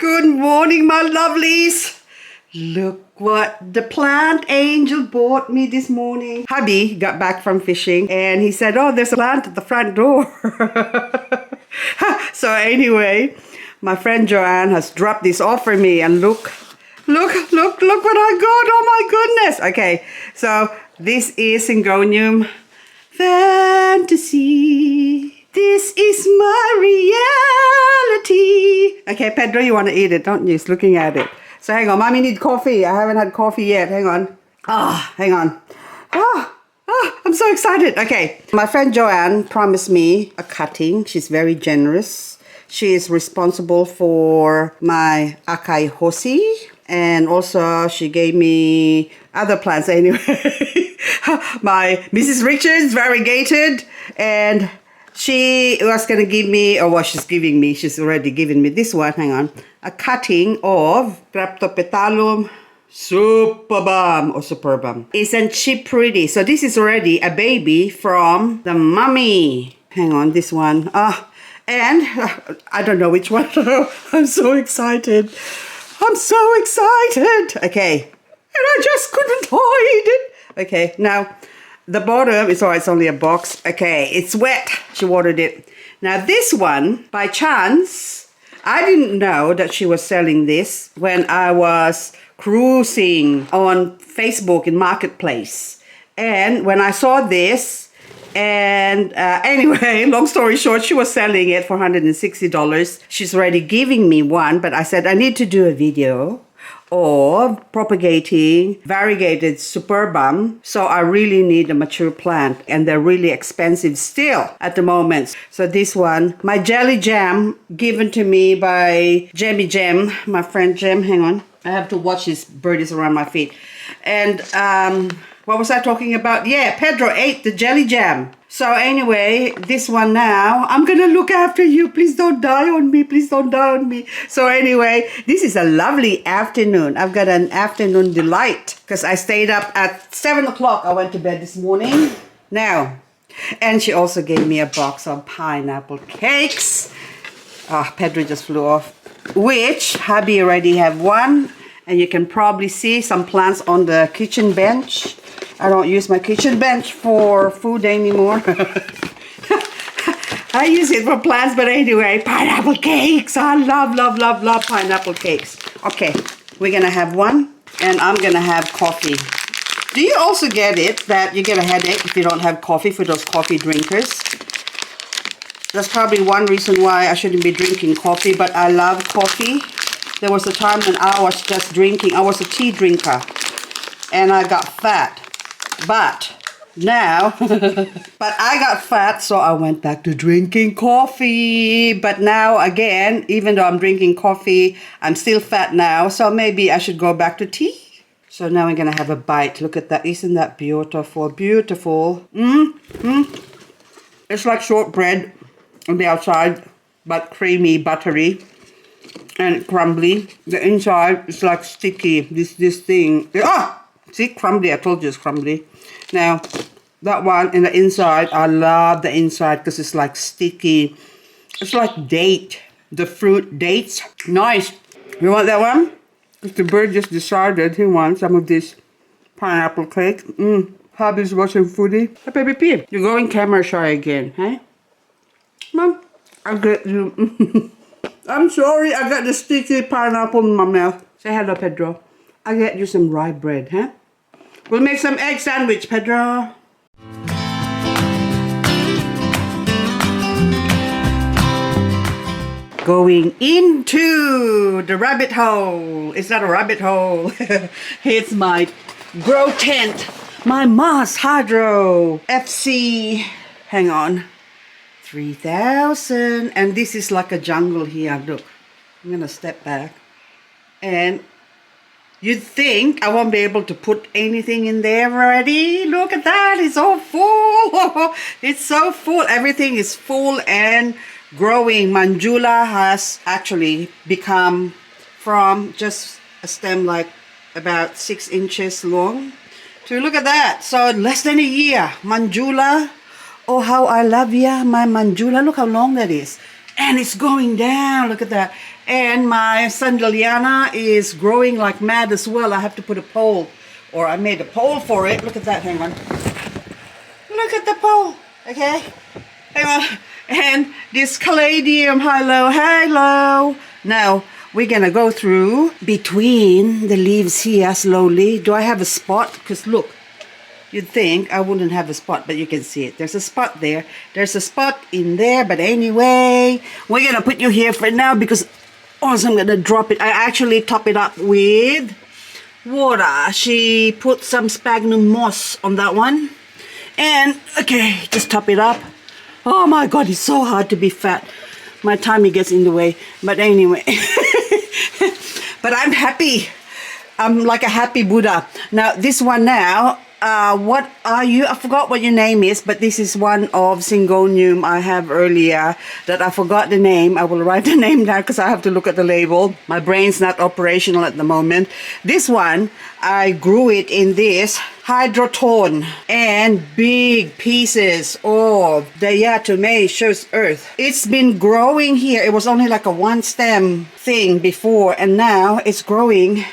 Good morning, my lovelies. Look what the plant angel bought me this morning. Hubby got back from fishing and he said, oh, there's a plant at the front door. So anyway, my friend Joanne has dropped this off for me and look what I got. Oh my goodness. Okay, so this is Syngonium Fantasy. This is my reality. Okay, Pedro, you want to eat it, don't you? He's looking at it. So hang on, Mommy need coffee. I haven't had coffee yet. Hang on. Hang on. I'm so excited. Okay, my friend Joanne promised me a cutting. She's very generous. She is responsible for my acai hosi. And also she gave me other plants anyway. My Mrs. Richards, Variegated. And she was going to give me, or what she's giving me, she's already given me this one, hang on, a cutting of Superbum or Superbum. Isn't she pretty? So this is already a baby from the mummy. Hang on, this one. And I don't know which one. I'm so excited. I'm so excited. Okay. And I just couldn't hide it. Okay, now the bottom is, it's only a box. Okay, it's wet. She watered it. Now this one, by chance, I didn't know that she was selling this when I was cruising on Facebook in Marketplace. And when I saw this, and anyway, long story short, she was selling it for $160. She's already giving me one, but I said I need to do a video or propagating variegated Superbum. So I really need a mature plant and they're really expensive still at the moment. So this one, my jelly jam given to me by Jelly Jam, my friend Jem. Hang on, I have to watch these birdies around my feet. And what was I talking about? Yeah, Pedro ate the jelly jam. So anyway, this one now, I'm gonna look after you. Please don't die on me. Please don't die on me. So anyway, this is a lovely afternoon. I've got an afternoon delight because I stayed up at 7 o'clock. I went to bed this morning. Now, and she also gave me a box of pineapple cakes. Pedro just flew off. Which hubby already have one. And you can probably see some plants on the kitchen bench. I don't use my kitchen bench for food anymore. I use it for plants, but anyway, pineapple cakes. I love pineapple cakes. Okay, we're gonna have one, and I'm gonna have coffee. Do you also get it that you get a headache if you don't have coffee for those coffee drinkers? That's probably one reason why I shouldn't be drinking coffee, but I love coffee. There was a time when I was just drinking, I was a tea drinker, and I got fat. But now, but I got fat, so I went back to drinking coffee. But now again, even though I'm drinking coffee, I'm still fat now. So maybe I should go back to tea. So now I'm gonna have a bite. Look at that. Isn't that beautiful? Beautiful. It's like shortbread on the outside, but creamy, buttery, and crumbly. The inside is like sticky. This thing. See, crumbly. I told you it's crumbly. Now, that one in the inside, I love the inside because it's like sticky. It's like date. The fruit dates. Nice. You want that one? Because the bird just decided he wants some of this pineapple cake. Hubby's watching foodie. Hey, baby P, you're going camera shy again, huh? Mom, I'll get you. I'm sorry, I got the sticky pineapple in my mouth. Say hello, Pedro. I'll get you some rye bread, huh? We'll make some egg sandwich, Pedro. Going into the rabbit hole. It's not a rabbit hole. It's my grow tent. My MarsHydro FC. Hang on. 3000. And this is like a jungle here. Look. I'm gonna step back. And you'd think I won't be able to put anything in there already. Look at that. It's all full. It's so full. Everything is full and growing. Manjula has actually become from just a stem like about 6 inches long to look at that. So less than a year. Manjula. Oh, how I love ya, my Manjula. Look how long that is. And it's going down. Look at that. And my Sandaliana is growing like mad as well. I have to put a pole, or I made a pole for it. Look at that, hang on. Look at the pole, okay? Hang on. And this Caladium, Hilo. Now, we're gonna go through between the leaves here slowly. Do I have a spot? Because look, you'd think I wouldn't have a spot, but you can see it. There's a spot there. There's a spot in there, but anyway, we're gonna put you here for now because also I'm gonna drop it. I actually top it up with water. She put some sphagnum moss on that one. And, okay, just top it up. Oh my God, it's so hard to be fat. My tummy gets in the way. But anyway. But I'm happy. I'm like a happy Buddha. Now, this one now, what are you? I forgot what your name is, but this is one of Syngonium I have earlier that I forgot the name. I will write the name down because I have to look at the label. My brain's not operational at the moment. This one, I grew it in this hydrotone and big pieces of the diatomaceous earth. It's been growing here. It was only like a one stem thing before, and now it's growing.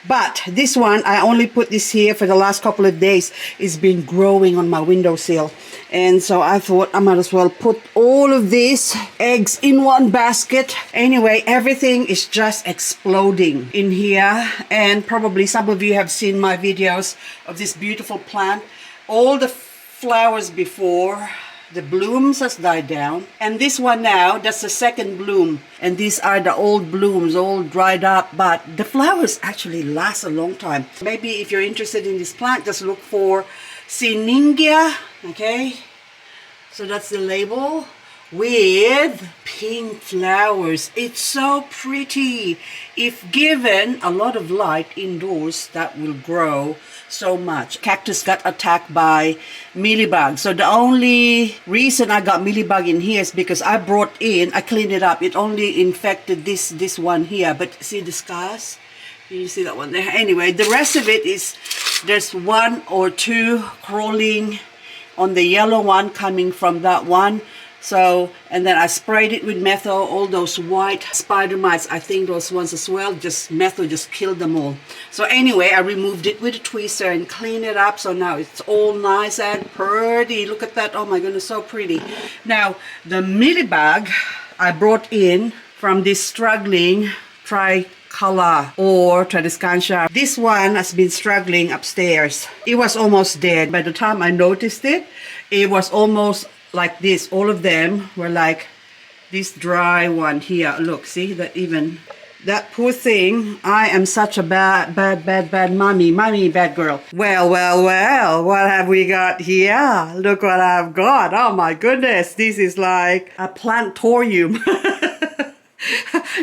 But this one, I only put this here for the last couple of days. It's been growing on my windowsill. And so I thought I might as well put all of these eggs in one basket. Anyway, everything is just exploding in here. And probably some of you have seen my videos of this beautiful plant. All the flowers before, the blooms has died down, and this one now, that's the second bloom, and these are the old blooms, all dried up, but the flowers actually last a long time. Maybe if you're interested in this plant, just look for Syngonium, okay? So that's the label with pink flowers. It's so pretty. If given a lot of light indoors, that will grow so much. Cactus got attacked by mealybug. So the only reason I got mealybug in here is because I cleaned it up. It only infected this one here. But see the scars? You see that one there? Anyway, the rest of it is, there's one or two crawling on the yellow one coming from that one. So, and then I sprayed it with methyl, all those white spider mites, I think those ones as well, just methyl just killed them all. So anyway, I removed it with a tweezer and cleaned it up, so now it's all nice and pretty. Look at that, oh my goodness, so pretty. Now, the mealybug I brought in from this struggling tricolor or Tradescantia. This one has been struggling upstairs. It was almost dead. By the time I noticed it, it was almost like this. All of them were like this dry one here. Look, see that, even that poor thing. I am such a bad mommy, bad girl. Well, what have we got here? Look what I've got. Oh my goodness, this is like a plantorium.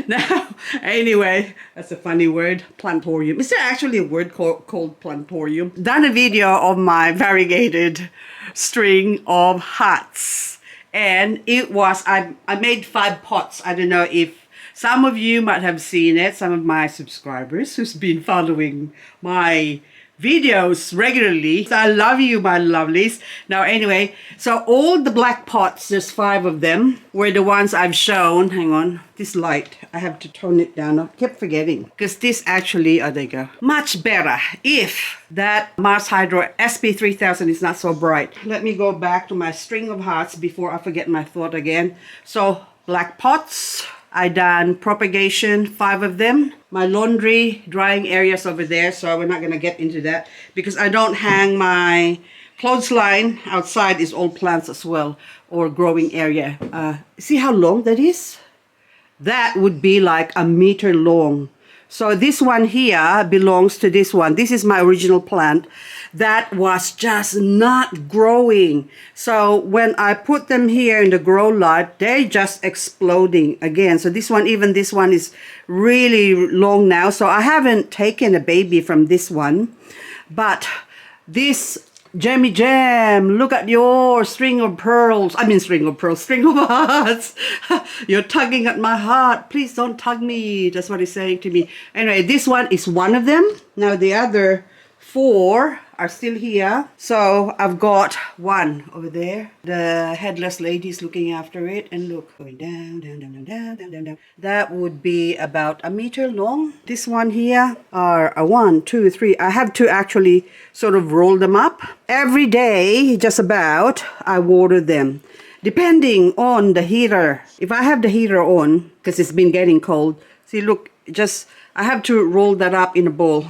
Now, anyway, that's a funny word, plantorium. Is there actually a word called plantorium? Done a video of my variegated string of hearts, and it was, I made 5 pots. I don't know if some of you might have seen it, some of my subscribers who's been following my videos regularly. So I love you, my lovelies. Now anyway, so all the black pots, there's 5 of them, were the ones I've shown. Hang on, this light, I have to tone it down. I kept forgetting, because this actually, oh there you go, much better if that MarsHydro SP3000 is not so bright. Let me go back to my string of hearts before I forget my thought again. So black pots, I done propagation, 5 of them. My laundry drying areas over there, so we're not gonna get into that because I don't hang my clothesline outside. Is all plants as well, or growing area. See how long that is? That would be like a meter long. So this one here belongs to this one. This is my original plant that was just not growing. So when I put them here in the grow light, they're just exploding again. So this one, even this one is really long now. So I haven't taken a baby from this one. But this Jelly Jam, look at your string of pearls. I mean string of pearls, string of hearts. You're tugging at my heart. Please don't tug me. That's what he's saying to me. Anyway, this one is one of them. Now the other 4 are still here. So I've got 1 over there. The headless lady is looking after it. And look, going down, down, down, down, down, down, down, down. That would be about a meter long. This one here are a 1, 2, 3. I have to actually sort of roll them up. Every day, just about, I water them. Depending on the heater. If I have the heater on, because it's been getting cold. See, look, I have to roll that up in a bowl.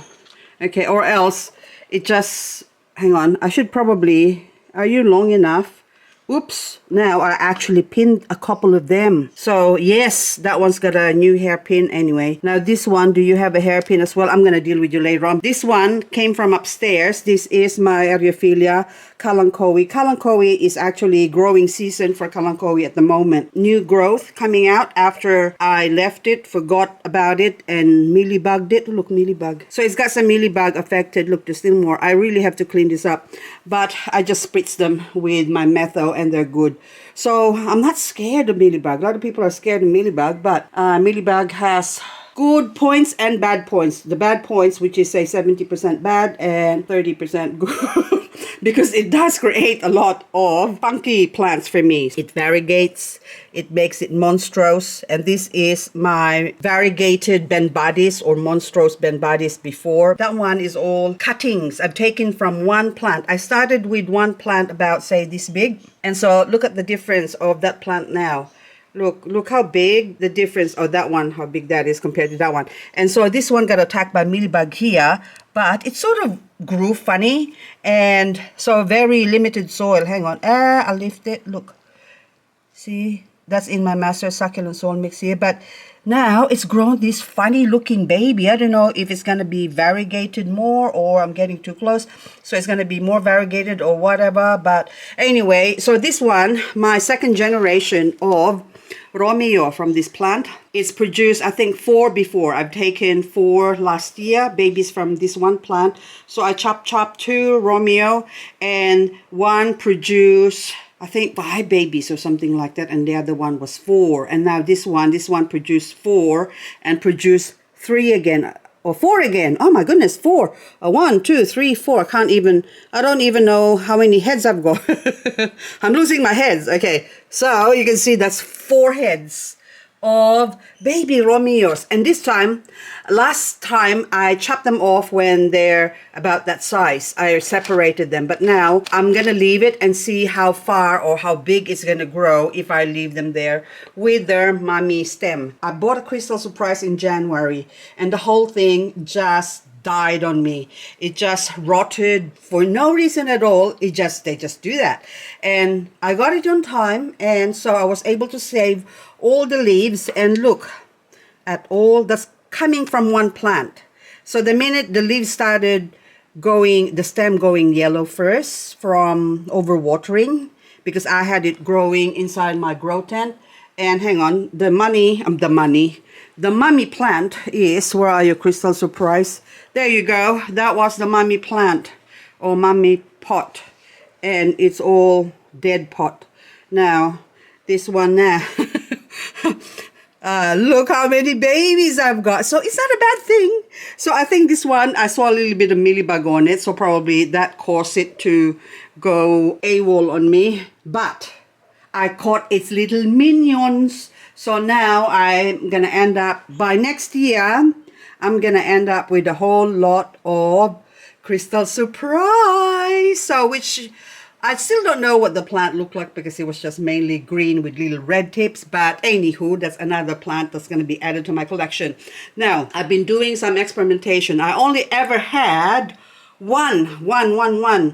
Okay, or else it just, hang on, I should probably, are you long enough? Oops, now I actually pinned a couple of them. So yes, that one's got a new hairpin anyway. Now this one, do you have a hairpin as well? I'm going to deal with you later on. This one came from upstairs. This is my Echeveria Kalanchoe. Kalanchoe is actually growing season for Kalanchoe at the moment. New growth coming out after I left it, forgot about it, and mealybugged it. Look, mealybug. So it's got some mealybug affected. Look, there's still more. I really have to clean this up. But I just spritz them with my metho and they're good. So I'm not scared of mealybug. A lot of people are scared of mealybug, but mealybug has good points and bad points. The bad points, which is say 70% bad and 30% good, because it does create a lot of funky plants for me. It variegates, it makes it monstrous, and this is my variegated Ben Badis or monstrous Ben Badis before. That one is all cuttings I've taken from one plant. I started with one plant about say this big, and so look at the difference of that plant now. Look how big the difference of that one, how big that is compared to that one. And so this one got attacked by mealybug here, but it sort of grew funny. And so very limited soil. Hang on, I'll lift it, look. See, that's in my master succulent soil mix here. But now it's grown this funny looking baby. I don't know if it's going to be variegated more or I'm getting too close. So it's going to be more variegated or whatever. But anyway, so this one, my second generation of Romeo from this plant. It's produced, I think, 4 before. I've taken 4 last year, babies from this one plant. So I chop 2 Romeo and 1 produced, I think, 5 babies or something like that. And the other one was 4. And now this one produced 4 and produced 3 again. Or 4 again. Oh my goodness, 4. 1, 2, 3, 4. I don't even know how many heads I've got. I'm losing my heads. Okay, so you can see that's 4 heads of baby Romeos. And this time, last time I chopped them off when they're about that size. I separated them. But now I'm going to leave it and see how far or how big it's going to grow if I leave them there with their mommy stem. I bought a Crystal Surprise in January and the whole thing just died on me. It just rotted for no reason at all. They just do that. And I got it on time, and so I was able to save all the leaves, and look at all that's coming from one plant. So the minute the leaves started going, the stem going yellow first from overwatering, because I had it growing inside my grow tent. And hang on, the mummy plant is, where are you, Crystal Surprise? There you go. That was the mummy plant or mummy pot. And it's all dead pot. Now, this one now. Look how many babies I've got. So it's not a bad thing. So I think this one, I saw a little bit of mealybug on it. So probably that caused it to go AWOL on me. But I caught its little minions. So now I'm going to end up, by next year, I'm going to end up with a whole lot of Crystal Surprise. So which I still don't know what the plant looked like because it was just mainly green with little red tips. But anywho, that's another plant that's going to be added to my collection. Now, I've been doing some experimentation. I only ever had one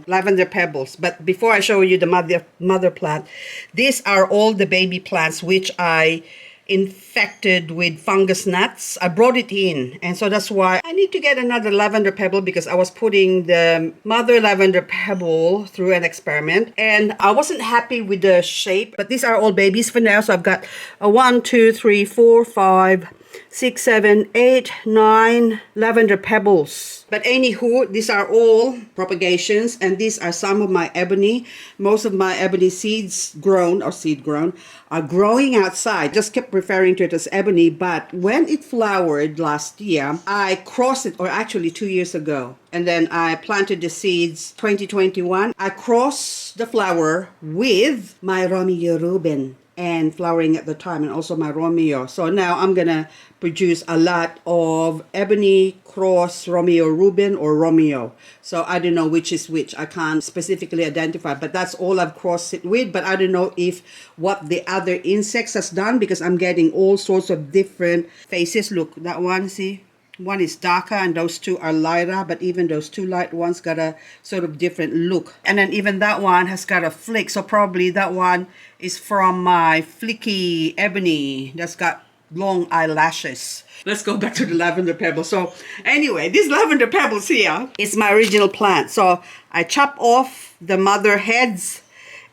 lavender pebbles. But before I show you the mother plant, these are all the baby plants which I infected with fungus gnats. I brought it in, and so that's why I need to get another lavender pebble, because I was putting the mother lavender pebble through an experiment and I wasn't happy with the shape. But these are all babies for now. So I've got a 1, 2, 3, 4, 5, 6, 7, 8, 9 lavender pebbles. But anywho, these are all propagations, and these are some of my ebony. Most of my ebony seeds grown, or seed grown, are growing outside. Just kept referring to it as ebony, but when it flowered last year, I crossed it, or actually 2 years ago, and then I planted the seeds 2021. I crossed the flower with my Romeo Rubin and flowering at the time, and also my Romeo. So now I'm gonna produce a lot of ebony cross Romeo Rubin or Romeo. So I don't know which is which. I can't specifically identify, but that's all I've crossed it with. But I don't know if what the other insects has done, because I'm getting all sorts of different faces. Look, that one, see? One is darker and those two are lighter, but even those two light ones got a sort of different look. And then even that one has got a flick. So probably that one is from my flicky ebony that's got long eyelashes. Let's go back to the lavender pebble. So anyway, this lavender pebbles here is my original plant. So I chop off the mother heads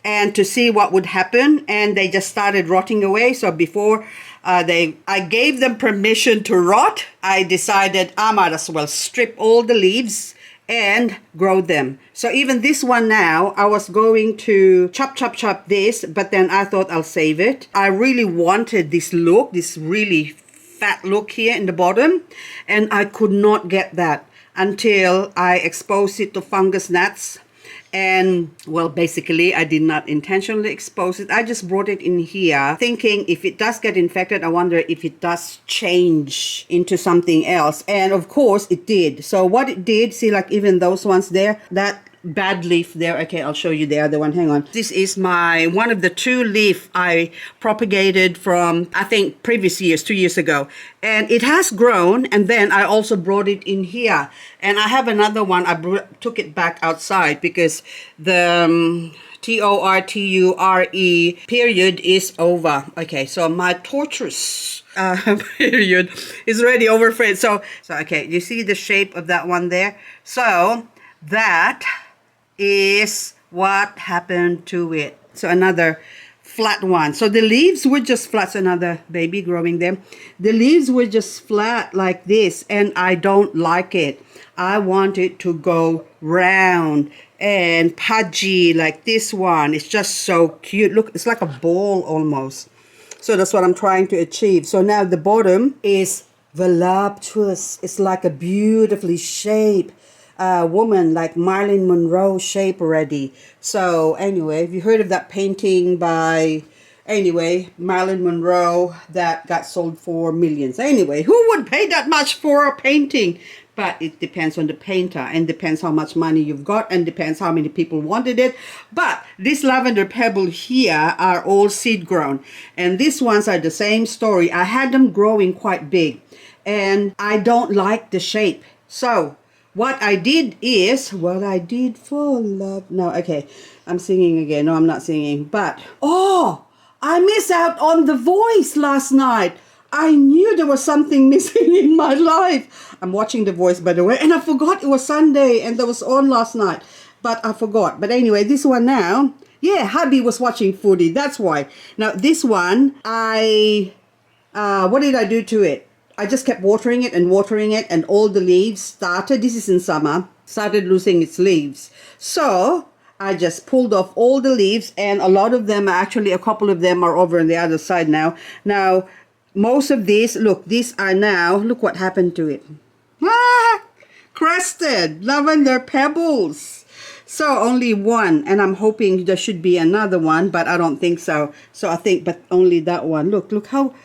and to see what would happen, and they just started rotting away. So before I gave them permission to rot, I decided I might as well strip all the leaves and grow them. So even this one now, I was going to chop this, but then I thought I'll save it. I really wanted this look, this really fat look here in the bottom, and I could not get that until I exposed it to fungus gnats. And well, basically I did not intentionally expose it. I just brought it in here thinking if it does get infected, I wonder if it does change into something else. And of course it did. So what it did, see, like even those ones there, that bad leaf there. Okay, I'll show you the other one. Hang on. This is my one of the 2 leaf I propagated from, I think, previous years, 2 years ago. And it has grown, and then I also brought it in here. And I have another one. I took it back outside because the TORTURE period is over. Okay, so my tortoise period is already over, friends. So okay, you see the shape of that one there? So that is what happened to it. So another flat one. So the leaves were just flat. So another baby growing them. The leaves were just flat like this, and I don't like it. I want it to go round and pudgy like this one. It's just so cute. Look, it's like a ball almost. So that's what I'm trying to achieve. So now the bottom is voluptuous. It's like a beautifully shaped woman, like Marilyn Monroe shape already. So anyway, have you heard of that painting by, anyway, Marilyn Monroe that got sold for millions? Anyway, who would pay that much for a painting? But it depends on the painter, and depends how much money you've got, and depends how many people wanted it. But this lavender pebble here are all seed grown, and these ones are the same story. I had them growing quite big, and I don't like the shape. So what I did is, what I did for love. No, okay, I'm singing again. No, I'm not singing. But, oh, I missed out on the voice last night. I knew there was something missing in my life. I'm watching The Voice, by the way, and I forgot it was Sunday and that was on last night. But I forgot. But anyway, this one now, yeah, hubby was watching footy. That's why. Now, this one, what did I do to it? I just kept watering it, and all the leaves started, this is in summer, started losing its leaves. So I just pulled off all the leaves, and a lot of them, actually a couple of them are over on the other side now. Now, most of these, look, these are now, look what happened to it. Ah, Crested, lavender pebbles. So only one, and I'm hoping there should be another one, but I don't think so. So I think, but only that one. Look how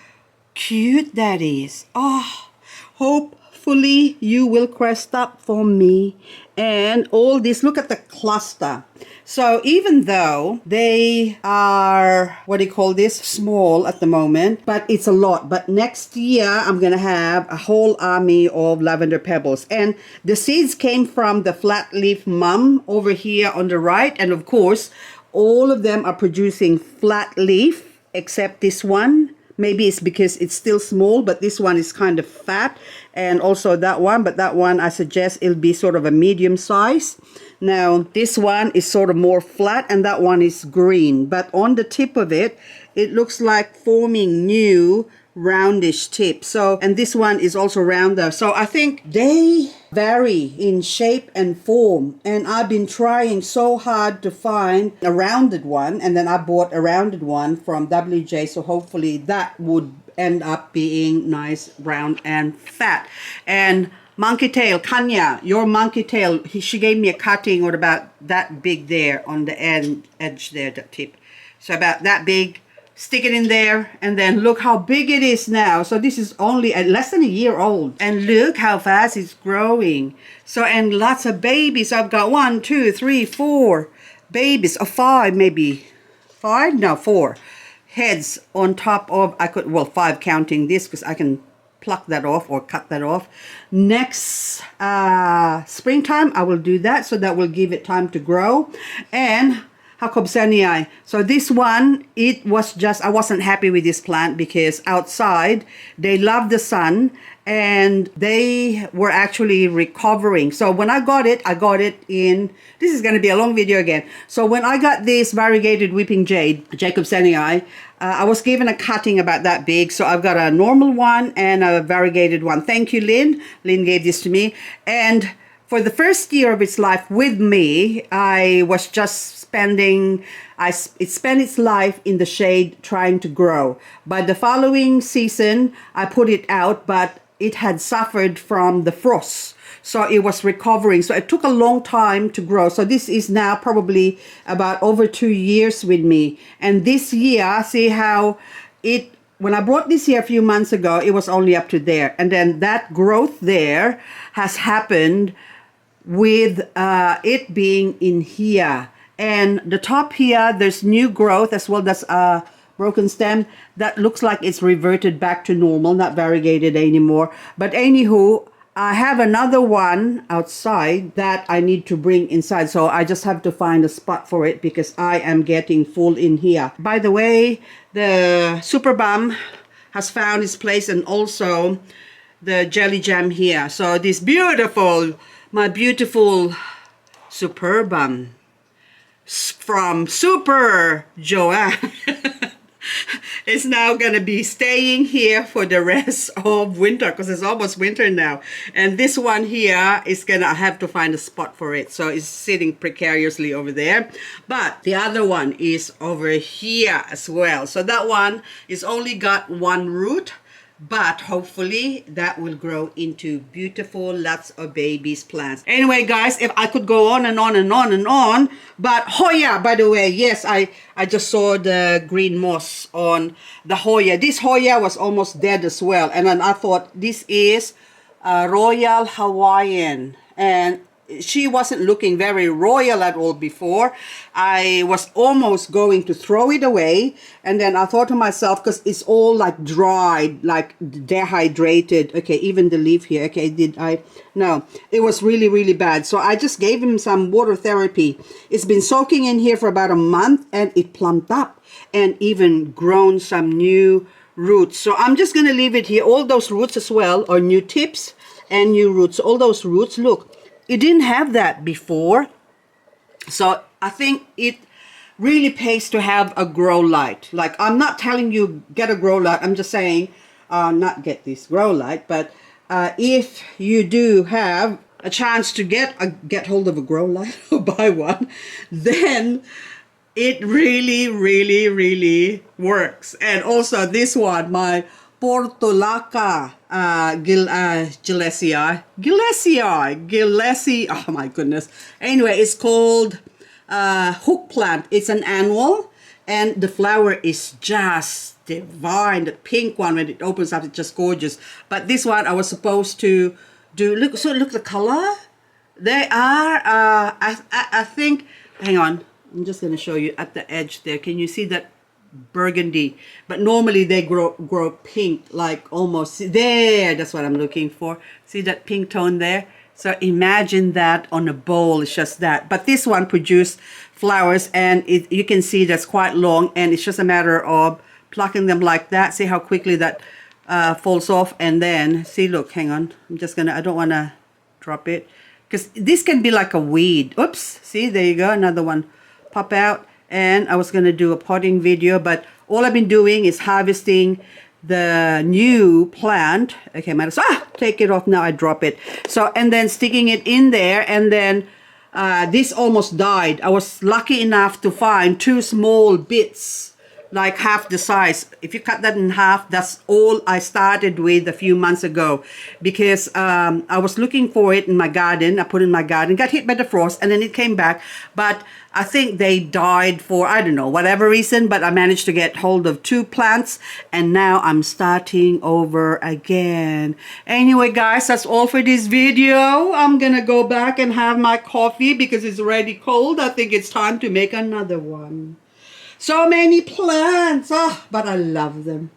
cute that is. Oh, hopefully you will crest up for me. And all this, look at the cluster. So even though they are, what do you call this, small at the moment, but it's a lot. But next year I'm gonna have a whole army of lavender pebbles, and the seeds came from the flat leaf mum over here on the right. And of course all of them are producing flat leaf except this one. Maybe it's because it's still small, but this one is kind of fat, and also that one. But that one, I suggest it'll be sort of a medium size. Now, this one is sort of more flat, and that one is green. But on the tip of it, it looks like forming new roundish tip. So, and this one is also rounder. So I think they vary in shape and form, and I've been trying so hard to find a rounded one, and then I bought a rounded one from WJ, so hopefully that would end up being nice, round, and fat. And monkey tail, Kanya, your monkey tail, she gave me a cutting or about that big there on the edge there, the tip. So about that big. Stick it in there, and then look how big it is now. So this is only less than a year old, and look how fast it's growing. So, and lots of babies. I've got 1, 2, 3, 4 babies, or 5 maybe. 5? No, 4 heads on top of, 5 counting this, because I can pluck that off or cut that off. Next springtime I will do that, so that will give it time to grow. And Jacobsonii. So this one, it was just, I wasn't happy with this plant because outside they love the sun and they were actually recovering. So when I got it in, this is going to be a long video again. So when I got this variegated weeping jade, Jacobsonii, I was given a cutting about that big. So I've got a normal one and a variegated one. Thank you, Lynn. Lynn gave this to me. And for the first year of its life with me, I was just it spent its life in the shade trying to grow. By the following season, I put it out, but it had suffered from the frost. So it was recovering. So it took a long time to grow. So this is now probably about over 2 years with me. And this year, see how when I brought this here a few months ago, it was only up to there. And then that growth there has happened with it being in here. And the top here, there's new growth as well. That's a broken stem that looks like it's reverted back to normal, not variegated anymore. But anywho, I have another one outside that I need to bring inside. So I just have to find a spot for it because I am getting full in here. By the way, the Superbum has found its place, and also the Jelly Jam here. So this beautiful, my beautiful Superbum from Super Joanne is now going to be staying here for the rest of winter because it's almost winter now. And this one here is going to have to find a spot for it. So it's sitting precariously over there. But the other one is over here as well. So that one is only got one root. But hopefully that will grow into beautiful, lots of babies plants. Anyway, guys, if I could go on and on and on and on. But Hoya, by the way, yes, I just saw the green moss on the Hoya. This Hoya was almost dead as well. And then I thought this is Royal Hawaiian. And she wasn't looking very royal at all before. I was almost going to throw it away, and then I thought to myself, because it's all like dried, like dehydrated. Okay, even the leaf here. Okay, no, it was really, really bad. So I just gave him some water therapy. It's been soaking in here for about a month, and it plumped up and even grown some new roots. So I'm just going to leave it here. All those roots as well are new tips and new roots. All those roots, look. It didn't have that before, so I think it really pays to have a grow light. Like, I'm not telling you get a grow light. I'm just saying not get this grow light, but if you do have a chance to get hold of a grow light or buy one, then it really, really, really works. And also this one, my Portulaca Gillesii, oh my goodness. Anyway, it's called hook plant. It's an annual, and the flower is just divine. The pink one, when it opens up, it's just gorgeous. But this one I was supposed to do, look the color. They are, I think, hang on, I'm just going to show you at the edge there. Can you see that? Burgundy, but normally they grow pink, like almost there. That's what I'm looking for. See that pink tone there? So imagine that on a bowl. It's just that. But this one produced flowers, and you can see that's quite long, and it's just a matter of plucking them like that. See how quickly that falls off, and then see, look, hang on, I don't want to drop it because this can be like a weed. Oops, see, there you go, another one pop out. And I was going to do a potting video, but all I've been doing is harvesting the new plant. Okay, might as take it off now. I drop it. So, and then sticking it in there, and then this almost died. I was lucky enough to find 2 small bits, like half the size. If you cut that in half, that's all I started with a few months ago, because I was looking for it in my garden. I put it in my garden, got hit by the frost, and then it came back. But I think they died for, I don't know, whatever reason, but I managed to get hold of 2 plants, and now I'm starting over again. Anyway, guys, that's all for this video. I'm gonna go back and have my coffee because it's already cold. I think it's time to make another one. So many plants, but I love them.